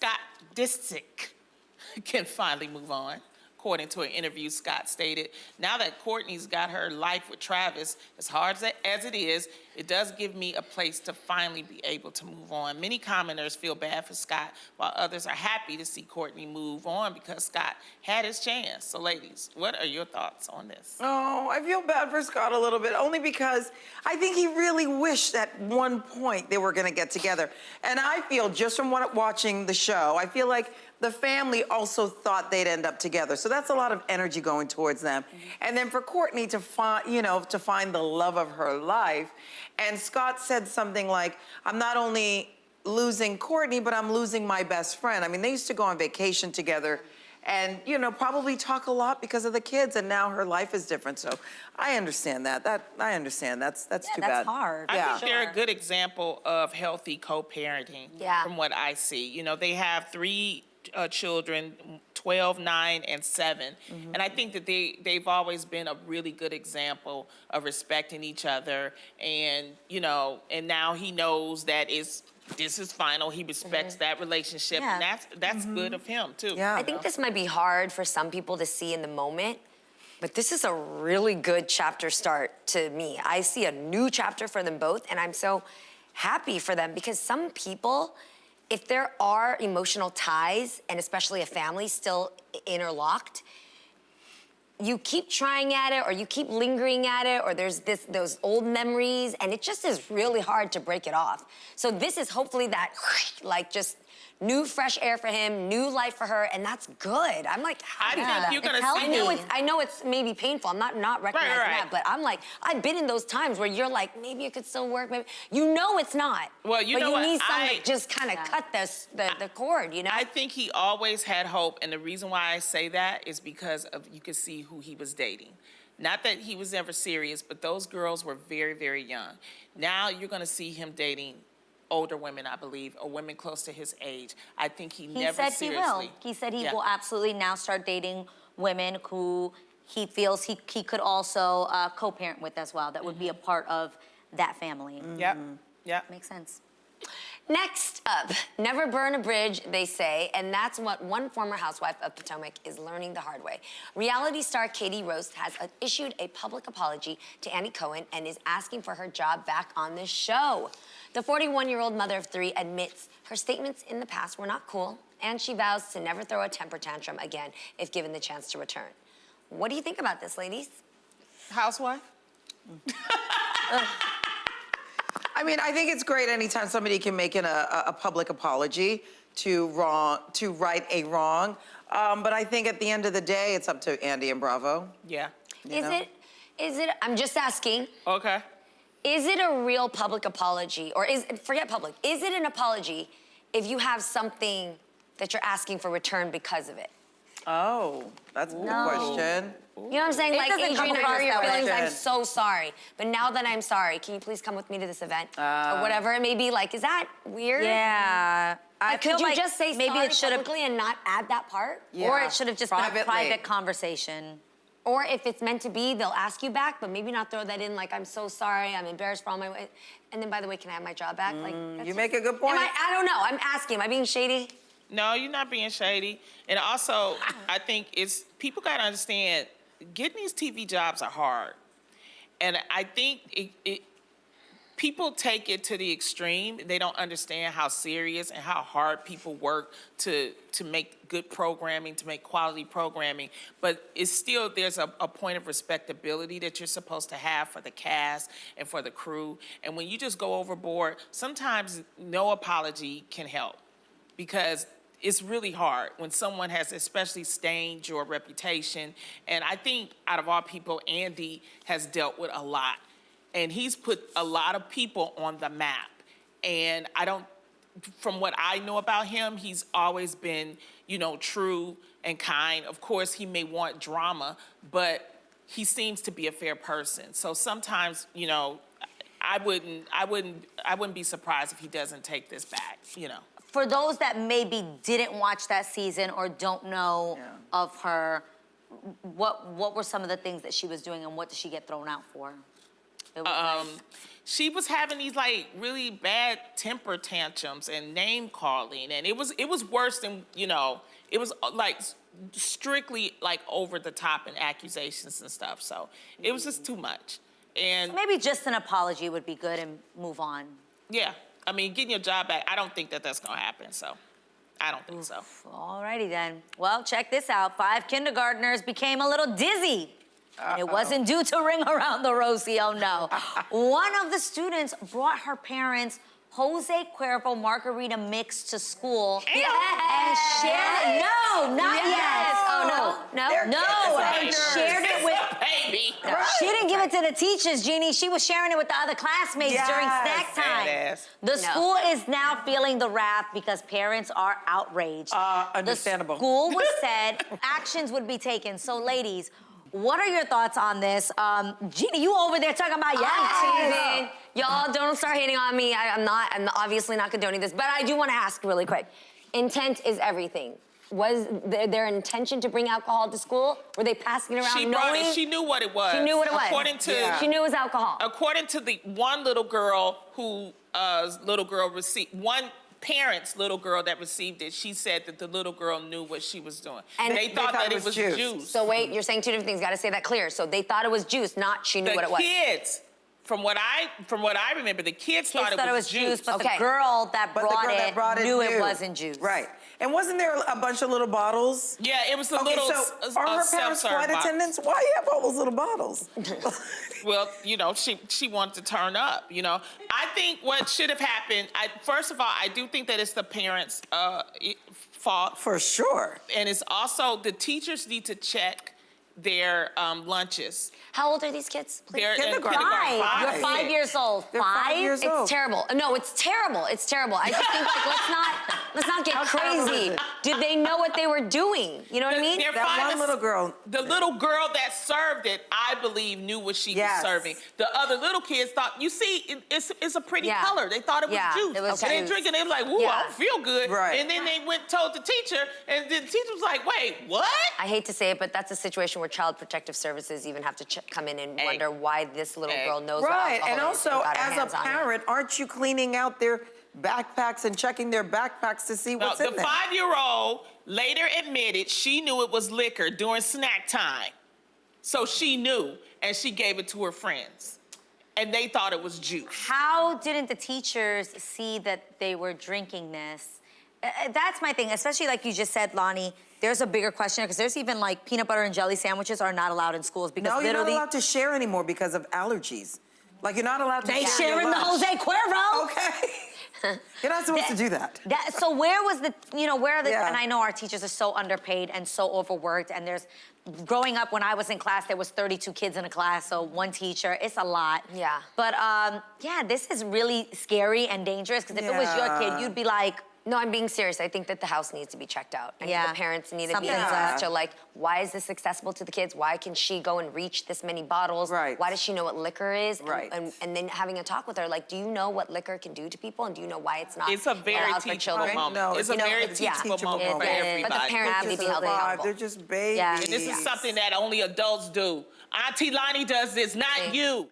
Scott Disick can finally move on. According to an interview, Scott stated, now that Kourtney's got her life with Travis, as hard as it is, it does give me a place to finally be able to move on. Many commenters feel bad for Scott, while others are happy to see Kourtney move on because Scott had his chance. So ladies, what are your thoughts on this? Oh, I feel bad for Scott a little bit, only because I think he really wished at one point they were gonna get together. And I feel, just from watching the show, I feel like the family also thought they'd end up together. So that's a lot of energy going towards them. And then for Kourtney to find, to find the love of her life. And Scott said something like, I'm not only losing Kourtney, but I'm losing my best friend. I mean, they used to go on vacation together and, probably talk a lot because of the kids, and now her life is different. So I understand that. I understand. That's too bad. That's hard. I think they're a good example of healthy co-parenting from what I see. They have 3 children, 12, 9, and 7. And I think that they've always been a really good example of respecting each other. And, and now he knows that this is final. He respects that relationship. And that's good of him, too. Yeah. I think this might be hard for some people to see in the moment, but this is a really good chapter start to me. I see a new chapter for them both, and I'm so happy for them, because some people, if there are emotional ties, and especially a family still interlocked, you keep trying at it, or you keep lingering at it, or there's those old memories, and it just is really hard to break it off. So this is hopefully that, just new fresh air for him, new life for her, and that's good. I'm like, I think you're gonna see. I know it's maybe painful. I'm not recognizing that, but I'm like, I've been in those times where you're like, maybe it could still work. Maybe it's not. Well, but you need something to just kind of cut the cord. I think he always had hope, and the reason why I say that is because of you could see who he was dating. Not that he was ever serious, but those girls were very, very young. Now you're gonna see him dating older women, I believe, or women close to his age. I think he never seriously. He said he will. He said he will absolutely now start dating women who he feels he could also co-parent with as well. That would be a part of that family. Yep. Makes sense. Next up, never burn a bridge, they say, and that's what one former housewife of Potomac is learning the hard way. Reality star Katie Roast has issued a public apology to Andy Cohen and is asking for her job back on the show. The 41-year-old mother of 3 admits her statements in the past were not cool, and she vows to never throw a temper tantrum again if given the chance to return. What do you think about this, ladies? Housewife? I mean, I think it's great anytime somebody can make a public apology to right a wrong. But I think at the end of the day, it's up to Andy and Bravo. Yeah. Is it, I'm just asking. Okay. Is it a real public apology, or forget public, is it an apology if you have something that you're asking for return because of it? Oh, that's a good question. You know what I'm saying? It like, doesn't come Adrian, hurt your across that feelings, way. I'm so sorry. But now that I'm sorry, can you please come with me to this event? Or whatever it may be. Like, is that weird? Yeah. Could you just say maybe sorry it should have, publicly and not add that part? Yeah. or it should have just been Privately. a private conversation. Or if it's meant to be, they'll ask you back, but maybe not throw that in like, I'm so sorry, I'm embarrassed for all my way. And then, by the way, can I have my job back? You make a good point. I don't know, I'm asking, am I being shady? No, you're not being shady. And also, I think people gotta understand, getting these TV jobs are hard. And I think people take it to the extreme. They don't understand how serious and how hard people work to make good programming, to make quality programming. But it's still, there's a point of respectability that you're supposed to have for the cast and for the crew. And when you just go overboard, sometimes no apology can help, because it's really hard when someone has especially stained your reputation. And I think out of all people, Andy has dealt with a lot. And he's put a lot of people on the map. And from what I know about him, he's always been, true and kind. Of course, he may want drama, but he seems to be a fair person. So sometimes, I wouldn't be surprised if he doesn't take this back, For those that maybe didn't watch that season or don't know of her, what were some of the things that she was doing, and what did she get thrown out for? she was having these like really bad temper tantrums and name calling, and it was worse than, you know, it was like strictly like over the top and accusations and stuff. So it was just too much. And Maybe just an apology would be good and move on. yeah, I mean, getting your job back, I don't think that that's gonna happen. So I don't think so. Alrighty then. Well, check this out. 5 kindergartners became a little dizzy. And it wasn't due to Ring Around the Rosie, oh no. One of the students brought her parents Jose Cuervo margarita mix to school and shared it. No, not yet. Oh, no? No, and shared it with. Baby. No, she didn't give it to the teachers, Jeannie. She was sharing it with the other classmates during snack time. Badass. The school is now feeling the wrath because parents are outraged. Understandable. The school was said actions would be taken. So, ladies, what are your thoughts on this? Jeannie, you over there talking about I'm teasing. Y'all don't start hating on me. I'm obviously not condoning this, but I do want to ask really quick. Intent is everything. Was their intention to bring alcohol to school? Were they passing it around She brought knowing? it. She knew what it was. She knew what it was. According to She knew it was alcohol. according to the one little girl who one parent's little girl that received it, she said that the little girl knew what she was doing. And they thought that it was juice. So wait, you're saying 2 different things. Got to say that clear. So they thought it was juice, not she knew what it was. The kids, from what I remember, the kids thought it was juice. but Okay. the girl that But the brought girl that brought it knew knew. it wasn't juice. Right. And wasn't there a bunch of little bottles? Yeah, it was the Okay, little so are her parents self-serve flight box. attendants? Why you have all those little bottles? Well, you know, she wanted to turn up, you know. I think what should have happened, first of all, I do think that it's the parents' fault. For sure. And it's also the teachers need to check their lunches. How old are these kids? Please? They're in Kindergarten. kindergarten. 5. You're 5 years old. They're 5 years old. It's terrible. No, it's terrible. It's terrible. I just think like let's not get How terrible crazy. is it? Did they know what they were doing? You know what I mean? They're That fine one as- little girl. The little girl that served it, I believe, knew what she Yes. was serving. The other little kids thought, you see, it's a pretty Yeah. color. They thought it was Yeah, juice. it was They juice. drink it, they were like, ooh, Yeah. I don't feel good. Right. And then they went and told the teacher, and the teacher was like, wait, what? I hate to say it, but that's a situation where Child Protective Services even have to come in and wonder why this little girl knows what Right. alcohol And is also, got her as a hands on it. parent, aren't you cleaning out their backpacks and checking their backpacks to see No, what's the in there? 5-year-old later admitted she knew it was liquor during snack time. So she knew, and she gave it to her friends. And they thought it was juice. How didn't the teachers see that they were drinking this? That's my thing, especially like you just said, Lonnie. There's a bigger question because there's even like peanut butter and jelly sandwiches are not allowed in schools because No, you're not literally allowed to share anymore because of allergies. Like, you're not allowed to they share sharing your the lunch. Jose Cuervo. Okay. You're not supposed to do that. So where was the, where are the, Yeah. and I know our teachers are so underpaid and so overworked and growing up when I was in class, there was 32 kids in a class, so one teacher, it's a lot. Yeah. But yeah, this is really scary and dangerous because if it was your Yeah. kid, you'd be like, No, I'm being serious. I think that the house needs to be checked out. I think Yeah. the parents need to be Something's in up. touch. Like, why is this accessible to the kids? Why can she go and reach this many bottles? Right. Why does she know what liquor is? Right. And then having a talk with her, like, do you know what liquor can do to people? And do you know why it's not It's a very allowed for teachable children? moment. No, it's a very it's a teachable teachable moment for moment. everybody. But the parents need to be held They're accountable. They're just babies. Yeah. And this is something that only adults do. Auntie Lonnie does this, not you.